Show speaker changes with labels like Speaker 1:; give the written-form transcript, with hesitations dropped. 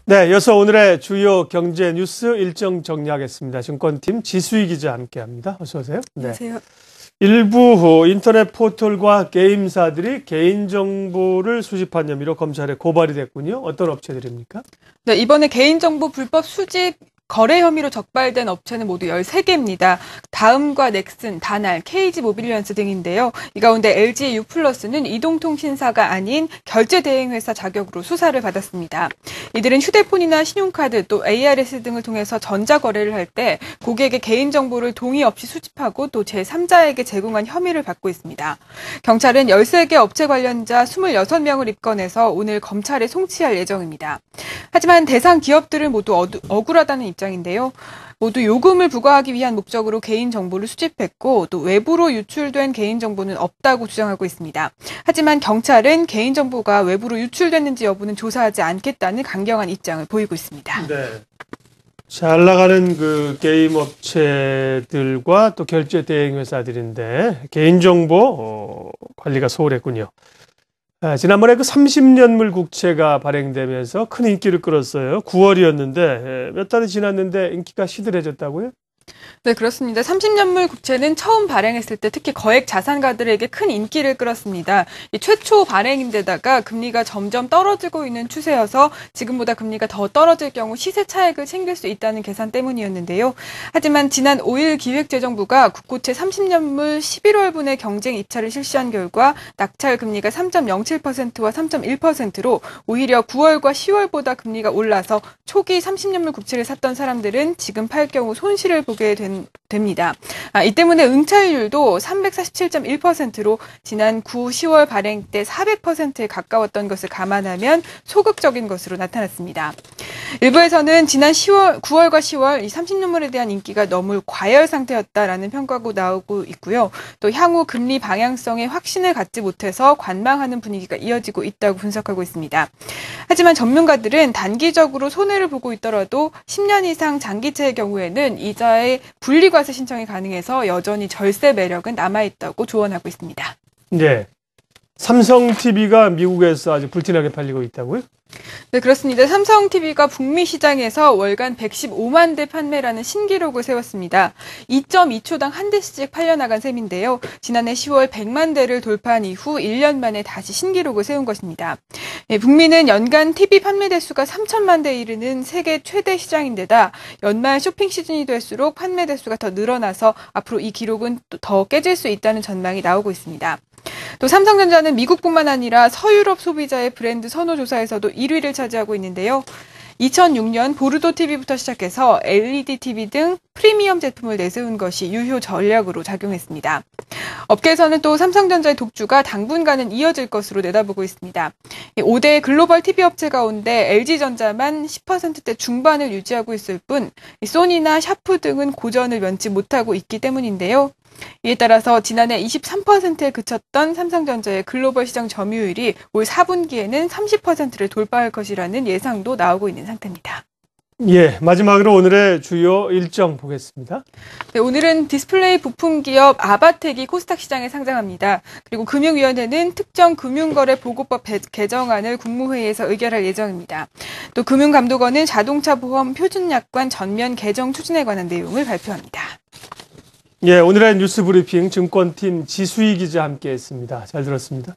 Speaker 1: 네, 이어서 오늘의 주요 경제 뉴스 일정 정리하겠습니다. 증권팀 지수희 기자 함께합니다. 어서 오세요. 네.
Speaker 2: 안녕하세요.
Speaker 1: 일부 인터넷 포털과 게임사들이 개인정보를 수집한 혐의로 검찰에 고발이 됐군요. 어떤 업체들입니까?
Speaker 2: 네, 이번에 개인정보 불법 수집 거래 혐의로 적발된 업체는 모두 13개입니다. 다음과 넥슨, 다날, KG 모빌리언스 등인데요. 이 가운데 LG U+는 이동통신사가 아닌 결제대행회사 자격으로 수사를 받았습니다. 이들은 휴대폰이나 신용카드 또 ARS 등을 통해서 전자거래를 할 때 고객의 개인정보를 동의 없이 수집하고 또 제3자에게 제공한 혐의를 받고 있습니다. 경찰은 13개 업체 관련자 26명을 입건해서 오늘 검찰에 송치할 예정입니다. 하지만 대상 기업들은 모두 억울하다는 입장인데요. 모두 요금을 부과하기 위한 목적으로 개인정보를 수집했고 또 외부로 유출된 개인정보는 없다고 주장하고 있습니다. 하지만 경찰은 개인정보가 외부로 유출됐는지 여부는 조사하지 않겠다는 강경한 입장을 보이고 있습니다.
Speaker 1: 네. 잘 나가는 그 게임 업체들과 또 결제 대행 회사들인데 개인정보 관리가 소홀했군요. 지난번에 그 30년물 국채가 발행되면서 큰 인기를 끌었어요. 9월이었는데 몇 달이 지났는데 인기가 시들해졌다고요?
Speaker 2: 네, 그렇습니다. 30년물 국채는 처음 발행했을 때 특히 거액 자산가들에게 큰 인기를 끌었습니다. 이 최초 발행인데다가 금리가 점점 떨어지고 있는 추세여서 지금보다 금리가 더 떨어질 경우 시세 차익을 챙길 수 있다는 계산 때문이었는데요. 하지만 지난 5일 기획재정부가 국고채 30년물 11월분의 경쟁 입찰을 실시한 결과 낙찰 금리가 3.07%와 3.1%로 오히려 9월과 10월보다 금리가 올라서 초기 30년물 국채를 샀던 사람들은 지금 팔 경우 손실을 보게 됩니다. 이 때문에 응찰률도 347.1%로 지난 9, 10월 발행 때 400%에 가까웠던 것을 감안하면 소극적인 것으로 나타났습니다. 일부에서는 지난 9월과 10월 이 30년물에 대한 인기가 너무 과열 상태였다라는 평가가 나오고 있고요. 또 향후 금리 방향성에 확신을 갖지 못해서 관망하는 분위기가 이어지고 있다고 분석하고 있습니다. 하지만 전문가들은 단기적으로 손해를 보고 있더라도 10년 이상 장기채의 경우에는 이자의 분리과세 신청이 가능해서 여전히 절세 매력은 남아있다고 조언하고 있습니다.
Speaker 1: 네. 삼성TV가 미국에서 아주 불티나게 팔리고 있다고요?
Speaker 2: 네, 그렇습니다. 삼성TV가 북미 시장에서 월간 115만 대 판매라는 신기록을 세웠습니다. 2.2초당 한 대씩 팔려나간 셈인데요. 지난해 10월 100만 대를 돌파한 이후 1년 만에 다시 신기록을 세운 것입니다. 북미는 연간 TV 판매 대수가 3천만 대에 이르는 세계 최대 시장인데다 연말 쇼핑 시즌이 될수록 판매 대수가 더 늘어나서 앞으로 이 기록은 더 깨질 수 있다는 전망이 나오고 있습니다. 또 삼성전자는 미국뿐만 아니라 서유럽 소비자의 브랜드 선호 조사에서도 1위를 차지하고 있는데요. 2006년 보르도 TV부터 시작해서 LED TV 등 프리미엄 제품을 내세운 것이 유효 전략으로 작용했습니다. 업계에서는 또 삼성전자의 독주가 당분간은 이어질 것으로 내다보고 있습니다. 5대 글로벌 TV 업체 가운데 LG전자만 10%대 중반을 유지하고 있을 뿐 소니나 샤프 등은 고전을 면치 못하고 있기 때문인데요. 이에 따라서 지난해 23%에 그쳤던 삼성전자의 글로벌 시장 점유율이 올 4분기에는 30%를 돌파할 것이라는 예상도 나오고 있는 상태입니다.
Speaker 1: 예, 마지막으로 오늘의 주요 일정 보겠습니다.
Speaker 2: 네, 오늘은 디스플레이 부품 기업 아바텍이 코스닥 시장에 상장합니다. 그리고 금융위원회는 특정 금융거래 보고법 개정안을 국무회의에서 의결할 예정입니다. 또 금융감독원은 자동차 보험 표준약관 전면 개정 추진에 관한 내용을 발표합니다.
Speaker 1: 예, 오늘의 뉴스 브리핑 증권팀 지수희 기자 함께했습니다. 잘 들었습니다.